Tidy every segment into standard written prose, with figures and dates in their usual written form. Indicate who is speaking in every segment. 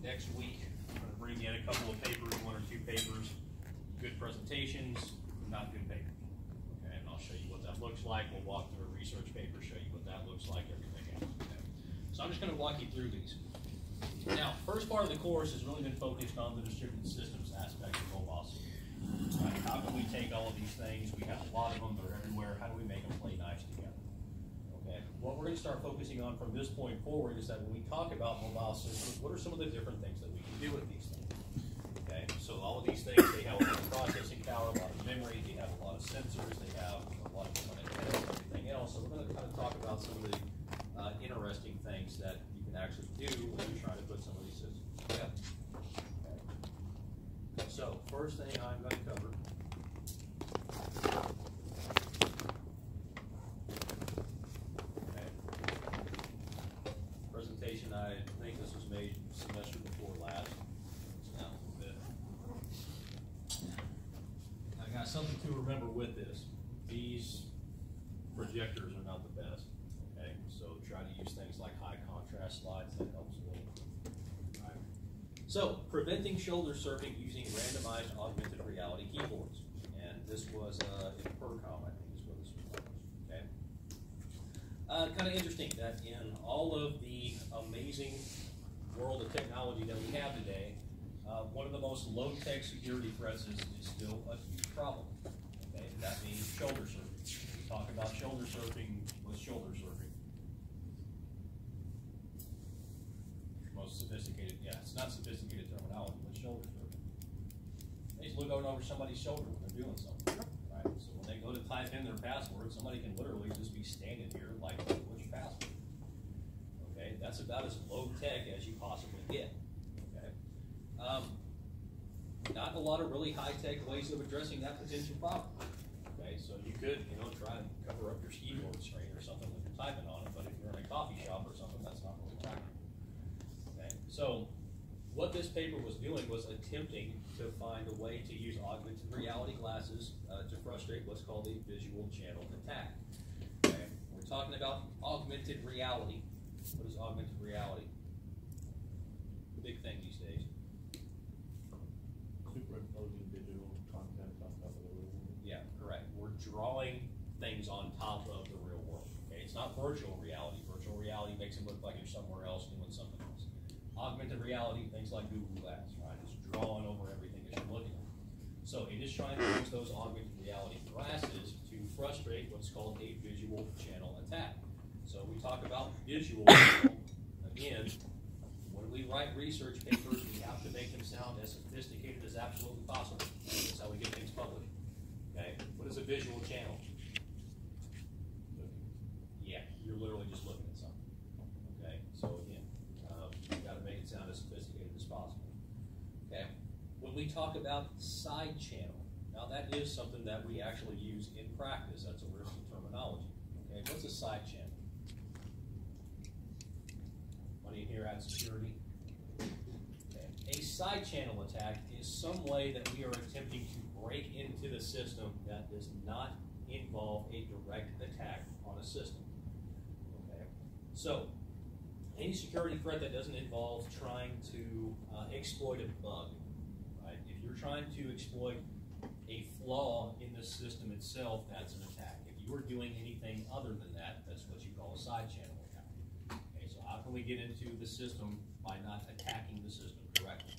Speaker 1: next week, I'm going to bring in a couple of papers, one or two papers, good presentations, not good papers. Okay, and I'll show you what that looks like. We'll walk through a research paper, show you what that looks like, everything else. Okay. So I'm just going to walk you through these. Now, first part of the course has really been focused on the distributed systems aspect of Mobile. Right? How can we take all of these things? We have a lot of them, they're everywhere. How do we make them play nice together? Okay. What we're going to start focusing on from this point forward is that when we talk about mobile systems, what are some of the different things that we can do with these things? Okay. So all of these things, they have a lot of processing power, a lot of memory, they have a lot of sensors, they have a lot of different antennas, and everything else. So we're going to kind of talk about some of the interesting things that you can actually do when you're trying to put some of these systems together. Okay. So first thing I'm going to cover . I think this was made semester before last. It's down a little bit. I got something to remember with this. These projectors are not the best. Okay, so try to use things like high contrast slides. That helps a little. All right. So preventing shoulder surfing using randomized augmented reality keyboards, and this was in PERCOM, I think is where this was published. Okay. Kind of interesting that in all of the amazing world of technology that we have today, one of the most low-tech security threats is still a huge problem. Okay, that means shoulder surfing. We talk about shoulder surfing. What's shoulder surfing? Most sophisticated, yeah, it's not sophisticated terminology, but shoulder surfing. They just look over somebody's shoulder when they're doing something. Right? So when they go to type in their password, somebody can literally just be standing here like, what's your password? Okay, that's about as low tech as you possibly get. Okay, not a lot of really high tech ways of addressing that potential problem. Okay, so you could, try and cover up your keyboard screen or something when you're typing on it, but if you're in a coffee shop or something, that's not really practical. Okay, so what this paper was doing was attempting to find a way to use augmented reality glasses to frustrate what's called a visual channel attack. Okay, we're talking about augmented reality. What is augmented reality? Big thing these days.
Speaker 2: Superimposing digital content on top of the real world.
Speaker 1: Yeah, correct. We're drawing things on top of the real world. Okay, it's not virtual reality. Virtual reality makes it look like you're somewhere else doing something else. Augmented reality, things like Google Glass, right? It's drawing over everything that you're looking at. So it is trying to use those augmented reality glasses to frustrate what's called a visual channel attack. So we talk about visual. Again, when we write research papers, we have to make them sound as sophisticated as absolutely possible. That's how we get things published. Okay, what is a visual channel? Yeah, you're literally just looking at something. Okay, so again, you've got to make it sound as sophisticated as possible. Okay, when we talk about side channel, now that is something that we actually use in practice. That's a real terminology. Okay, what's a side channel? Here at security. Okay. A side channel attack is some way that we are attempting to break into the system that does not involve a direct attack on a system. Okay. So any security threat that doesn't involve trying to exploit a bug, right? If you're trying to exploit a flaw in the system itself, that's an attack. If you are doing anything other than that, that's what you call a side channel. How can we get into the system by not attacking the system correctly?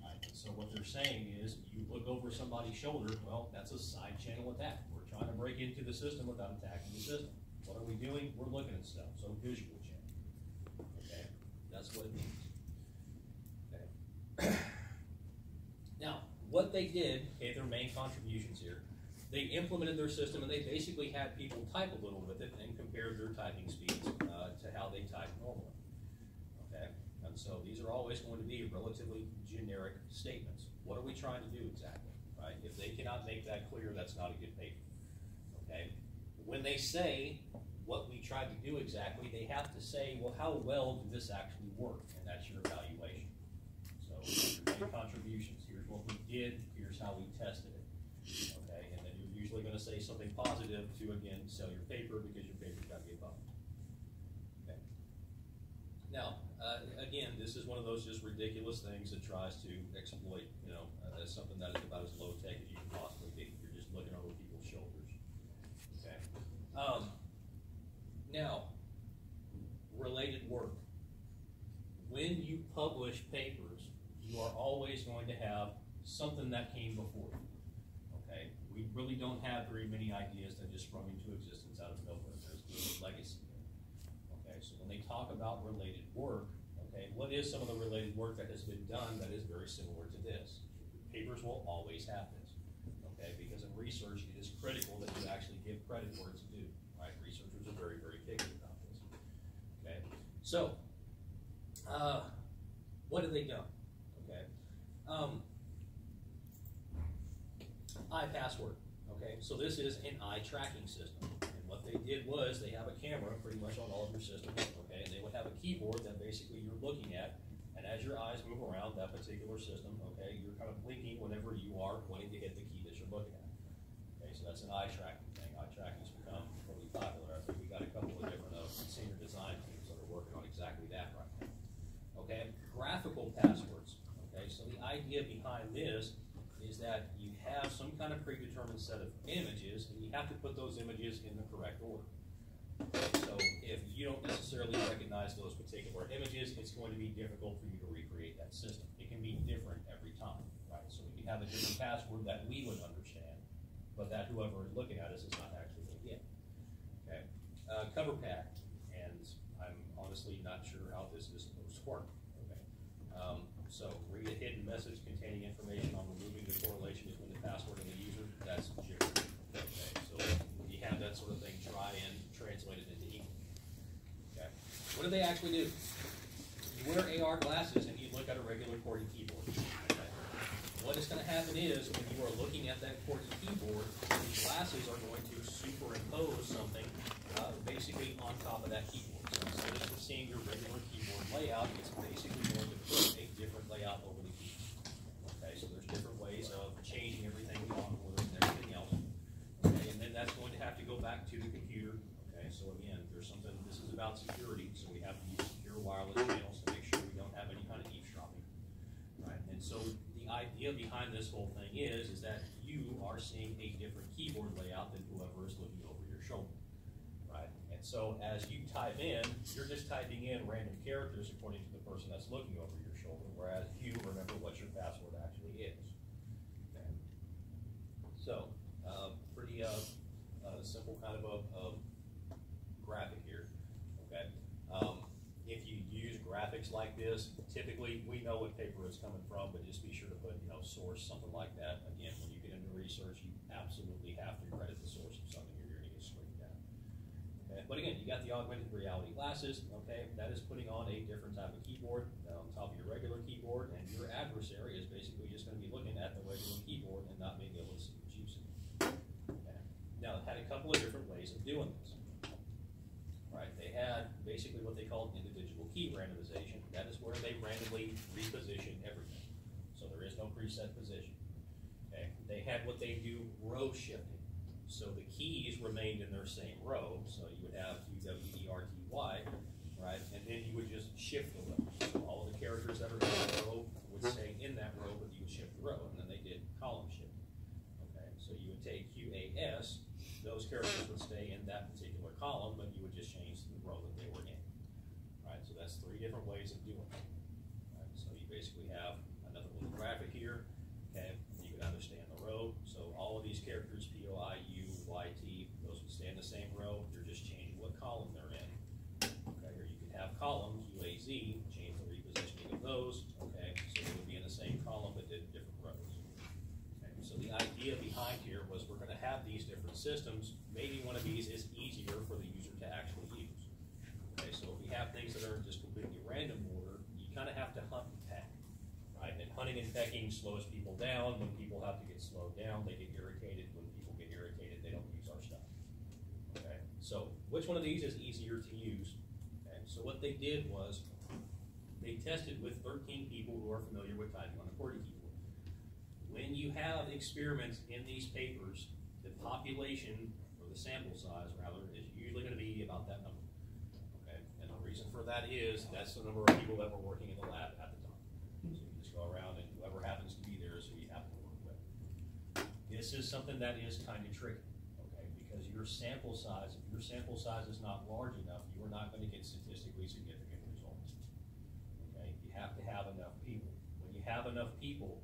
Speaker 1: Right. So what they're saying is, you look over somebody's shoulder, well, that's a side channel attack. We're trying to break into the system without attacking the system. What are we doing? We're looking at stuff. So visual channel. Okay, that's what it means. Okay. Now, what they did, okay, their main contributions here, they implemented their system and they basically had people type a little with it and compared their typing speeds to how they type normally. Okay, and so these are always going to be relatively generic statements. What are we trying to do exactly? Right? If they cannot make that clear, that's not a good paper. Okay, when they say what we tried to do exactly, they have to say, well, how well did this actually work? And that's your evaluation. So your main contributions. Here's what we did. Here's how we tested it. Okay, and then you're usually going to say something positive to, again, sell your paper because your paper's got to get published. Okay. Now, again, this is one of those just ridiculous things that tries to exploit, as something that is about as low tech as you can possibly be. You're just looking over people's shoulders. Okay. Now, related work. When you publish papers, you are always going to have something that came before you. Okay. We really don't have very many ideas that just sprung into existence out of nowhere. There's a legacy. So when they talk about related work, okay, what is some of the related work that has been done that is very similar to this? Papers will always have this, okay, because in research it is critical that you actually give credit where it's due, right? Researchers are very, very picky about this, okay? So, what have they done, okay? iPassword, okay, so this is an eye tracking system. What they did was they have a camera pretty much on all of your systems, okay, and they would have a keyboard that basically you're looking at, and as your eyes move around that particular system, okay, you're kind of blinking whenever you are wanting to hit the key that you're looking at. Okay, so that's an eye tracking thing. Eye tracking's become really popular. I think we got a couple of different senior design teams that are working on exactly that right now. Okay, graphical passwords. Okay, so the idea behind this is that you have some kind of predetermined set of images, and you have to put those images in the correct order. Okay, so if you don't necessarily recognize those particular images, it's going to be difficult for you to recreate that system. It can be different every time, right? So if you have a different password that we would understand, but that whoever is looking at us is not actually going to get. Okay, cover pad, and I'm honestly not sure how this is supposed to work. Okay, so read a hidden message containing information on removing the correlation between the password and the user. That's gibberish. Okay, so when you have that sort of thing, try and translate it into English. Okay, what do they actually do? You wear AR glasses and you look at a regular QWERTY keyboard. Okay? What is going to happen is when you are looking at that QWERTY keyboard, the glasses are going to superimpose something basically on top of that keyboard. So instead of just seeing your regular keyboard layout, it's basically going to put a different layout over the keys. Okay, so there's different ways of changing everything on order and everything else. Okay, and then that's going to have to go back to the computer. Okay, so again, there's something, this is about security, so we have to use secure wireless channels to make sure we don't have any kind of eavesdropping. Right, and so the idea behind this whole thing is that you are seeing a different keyboard layout than whoever is looking over your shoulder. Right, and so as you type in, you're just typing in random characters according to the person that's looking over your shoulder, whereas you remember what your password actually is. Okay. So, pretty simple kind of a graphic here. Okay. If you use graphics like this, typically we know what paper it's coming from, but just be sure to put, source, something like that. Again, when you get into research, you absolutely have to credit the source of something or you're going to get screened down. Okay. But again, you got the augmented reality glasses. Okay, that is putting on a different type of keyboard on top of your regular keyboard, and your adversary is basically just going to be looking at the regular keyboard and not being able to see what you see. Okay. Now, it had a couple of different ways of doing this. Right, they had basically what they called individual key randomization. That is where they randomly reposition everything. So there is no preset position. Okay. They had what they do row shifting. So the keys remained in their same row. So you would have QWERTY, right? And then you would just shift the row. So all of the characters that are in that row would stay in that row, but you would shift the row. And then they did column shifting. Okay, so you would take QAS, those characters would stay in that particular column, but you would just change the row that they were in. Right, so that's three different ways of doing it. Right, so you basically have another little graphic here. Okay, you can understand the row. So all of these characters, POIUYT, those would stay in the same row. You're just changing what column they're in. Okay, or you could have columns, UAZ, change the repositioning of those. Okay, so they would be in the same column but did different rows. Okay, so the idea behind here was we're going to have these different systems. Maybe one of these is easier for the user to actually use. Okay, so if we have things that are just completely random order, you kind of have to hunt and peck. Right? And hunting and pecking slows people down. When people have to get slowed down, they get irritated. When people get irritated, they don't use our stuff. Okay, so which one of these is easier to use? Okay, so what they did was they tested with 13 people who are familiar with typing on a QWERTY keyboard. When you have experiments in these papers, the population, or the sample size rather, is usually going to be about that number. Okay, and the reason for that is that's the number of people that were working in the lab at the time. So you just go around and whoever happens to be there is who you happen to work with. This is something that is kind of tricky, okay? Because your sample size, if your sample size is not large enough, you are not going to get statistically significant results. Okay? You have to have enough people. When you have enough people,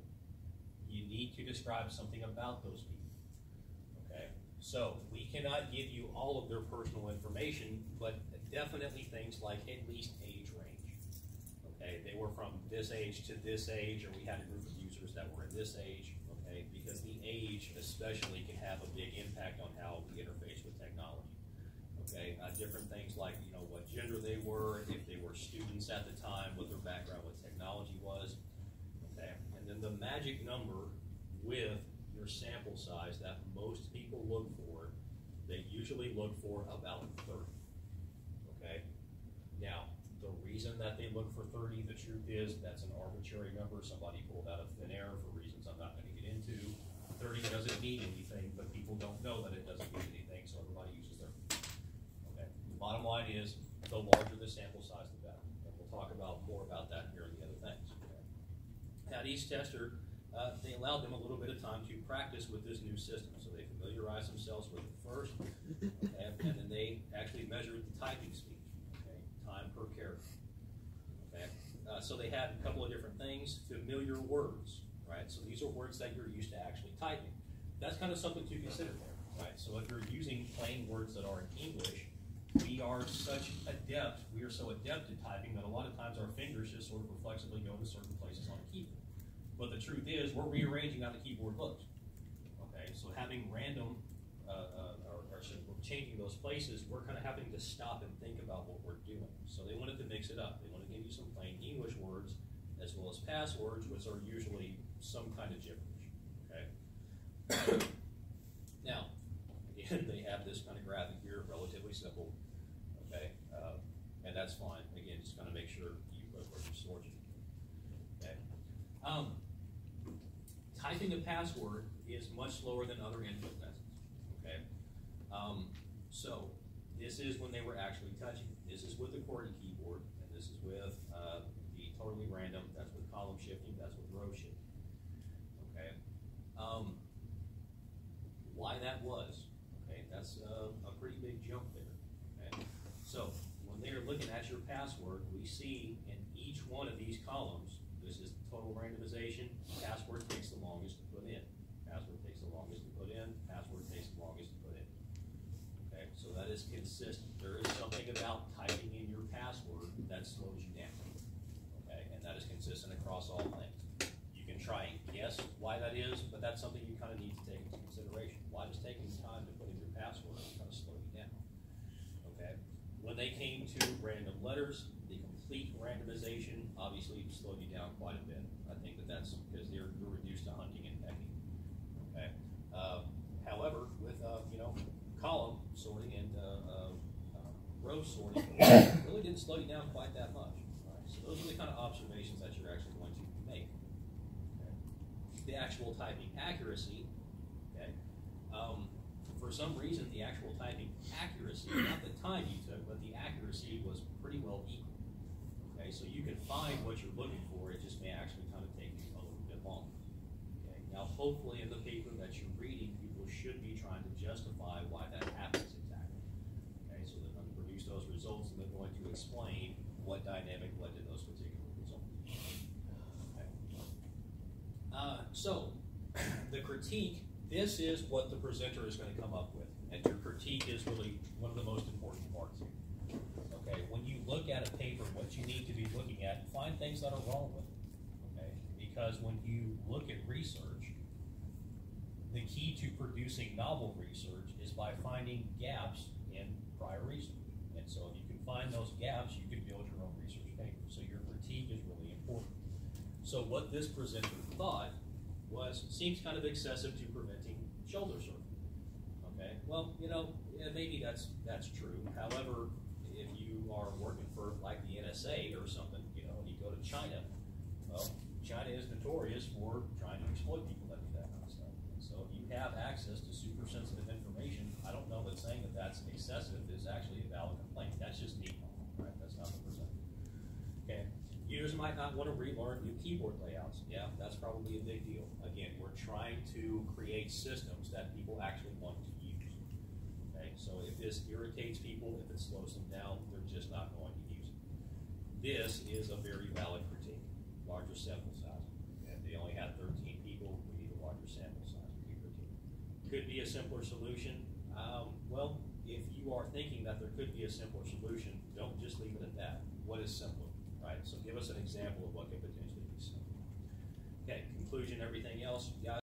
Speaker 1: you need to describe something about those people. Okay? So we cannot give you all of their personal information, but definitely things like at least age range. Okay, they were from this age to this age, or we had a group of users that were in this age. Okay, because the age especially can have a big impact on how we interface with technology. Okay, different things like what gender they were, if they were students at the time, what their background with technology was. Okay, and then the magic number with your sample size that most people look for, they usually look for about 30. Okay? Now, the reason that they look for 30, the truth is that's an arbitrary number somebody pulled out of thin air for reasons I'm not going to get into. 30 doesn't mean anything, but people don't know that it doesn't mean anything, so everybody uses 30. Okay? The bottom line is, the larger the sample size, the better. And we'll talk about more about that here in the other things. Okay? At East Tester, they allowed them a little bit of time to practice with this new system. So they familiarized themselves with it first, okay, and then they actually measured the typing speed, okay, time per character. Okay, so they had a couple of different things. Familiar words, right? So these are words that you're used to actually typing. That's kind of something to consider there, right? So if you're using plain words that are in English, we are so adept at typing that a lot of times our fingers just sort of reflexively go to certain places on the keyboard. But the truth is, we're rearranging how the keyboard looks. Okay, so having random, we're changing those places, we're kind of having to stop and think about what we're doing. So they wanted to mix it up. They want to give you some plain English words as well as passwords, which are usually some kind of gibberish. Okay. Now, again, they have this kind of graphic here, relatively simple. Okay, and that's fine. Again, just kind of make sure you put where you stored it. Okay. Typing a password is much slower than other input methods. Okay, so this is when they were actually touching. This is with the QWERTY keyboard, and this is with the totally random. That's with column shifting. That's with row shifting. Okay, why that was? Okay, that's a pretty big jump there. Okay, so when they are looking at your password, we see in each one of these columns. This is total randomization. Password takes the longest to put in. Password takes the longest to put in. Password takes the longest to put in. Okay, so that is consistent. There is something about typing in your password that slows you down. Okay, and that is consistent across all things. You can try and guess why that is, but that's something you kind of need to take into consideration. Why does taking time to put in your password kind of slow you down? Okay, when they came to random letters, the complete randomization obviously slowed you down quite a bit. I think that's because you're reduced to hunting and pecking. Okay. However, with column sorting and row sorting, really didn't slow you down quite that much. Right? So those are the kind of observations that you're actually going to make. Okay. The actual typing accuracy. Okay. For some reason, the actual typing accuracy, not the time you took, but the accuracy was pretty well equal. Okay, so you can find what you're looking for, it just may actually kind of take you a little bit longer. Okay, now hopefully in the paper that you're reading, people should be trying to justify why that happens exactly. Okay, so they're going to produce those results and they're going to explain what dynamic led to those particular results. Okay. So the critique, this is what the presenter is going to come up with, and your critique is really one of the most important parts here. Okay, when you look at a paper, what you need to be looking at, find things that are wrong with it. Okay, because when you look at research, the key to producing novel research is by finding gaps in prior research. And so if you can find those gaps, you can build your own research paper. So your critique is really important. So what this presenter thought seems kind of excessive to preventing shoulder surfing. Okay, well, maybe that's true. However, if you are working for like the NSA or something, and you go to China, well, China is notorious for trying to exploit people that do that kind of stuff. And so if you have access to super sensitive information, I don't know that saying that that's excessive is actually a valid complaint. That's just me, right? That's not the Users might not want to relearn new keyboard layouts. Yeah, that's probably a big deal. Again, we're trying to create systems that people actually want to use. Okay, so if this irritates people, if it slows them down, they're just not going to use it. This is a very valid critique. Larger sample size. If they only had 13 people, we need a larger sample size to critique. Could be a simpler solution. Well, if you are thinking that there could be a simpler solution, don't just leave it at that. What is simpler, right? So give us an example of what could potentially be simpler. Okay, conclusion, everything else, guys.